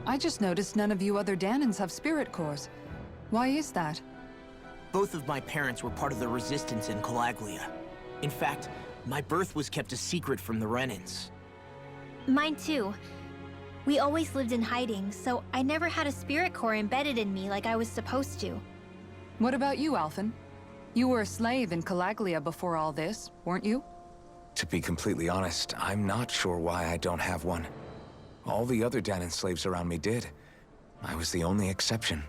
I just noticed none of you other Danans have spirit cores. Why is that? Both of my parents were part of the resistance in Calaglia. In fact, my birth was kept a secret from the Renans. Mine too. We always lived in hiding, so I never had a spirit core embedded in me like I was supposed to. What about you, Alphen? You were a slave in Calaglia before all this, weren't you? To be completely honest, I'm not sure why I don't have one. All the other Danan slaves around me did. I was the only exception.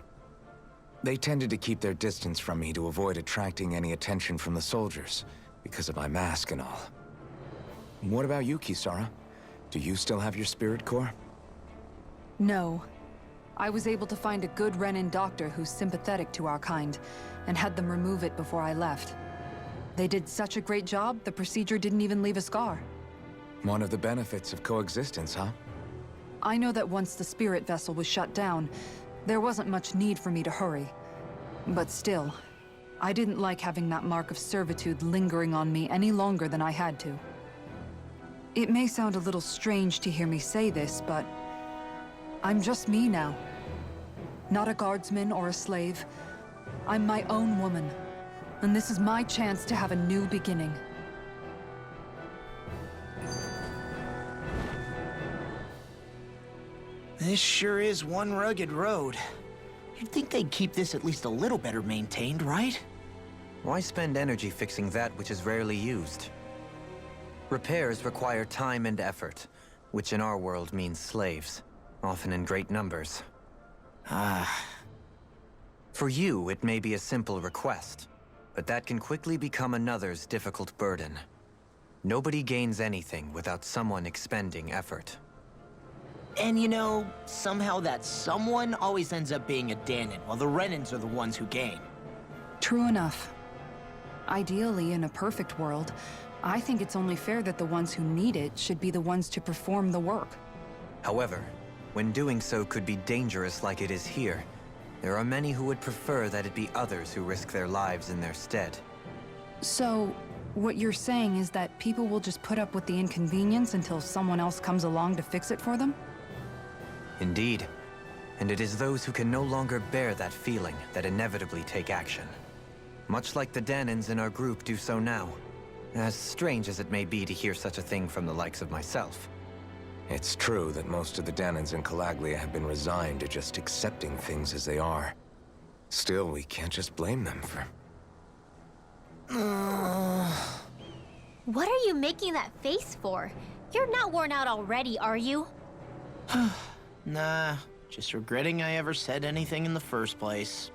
They tended to keep their distance from me to avoid attracting any attention from the soldiers, because of my mask and all. What about you, Kisara? Do you still have your spirit core? No. I was able to find a good Renan doctor who's sympathetic to our kind, and had them remove it before I left. They did such a great job, the procedure didn't even leave a scar. One of the benefits of coexistence, huh? I know that once the spirit vessel was shut down, there wasn't much need for me to hurry. But still, I didn't like having that mark of servitude lingering on me any longer than I had to. It may sound a little strange to hear me say this, but I'm just me now. Not a guardsman or a slave. I'm my own woman. And this is my chance to have a new beginning. This sure is one rugged road. You'd think they'd keep this at least a little better maintained, right? Why spend energy fixing that which is rarely used? Repairs require time and effort, which in our world means slaves, often in great numbers. For you, it may be a simple request, but that can quickly become another's difficult burden. Nobody gains anything without someone expending effort. And you know, somehow that someone always ends up being a Danan, while the Renans are the ones who gain. True enough. Ideally, in a perfect world, I think it's only fair that the ones who need it should be the ones to perform the work. However, when doing so could be dangerous like it is here, there are many who would prefer that it be others who risk their lives in their stead. So, what you're saying is that people will just put up with the inconvenience until someone else comes along to fix it for them? Indeed. And it is those who can no longer bear that feeling that inevitably take action. Much like the Danans in our group do so now. As strange as it may be to hear such a thing from the likes of myself. It's true that most of the Danans in Calaglia have been resigned to just accepting things as they are. Still, we can't just blame them for... What are you making that face for? You're not worn out already, are you? Nah, just regretting I ever said anything in the first place.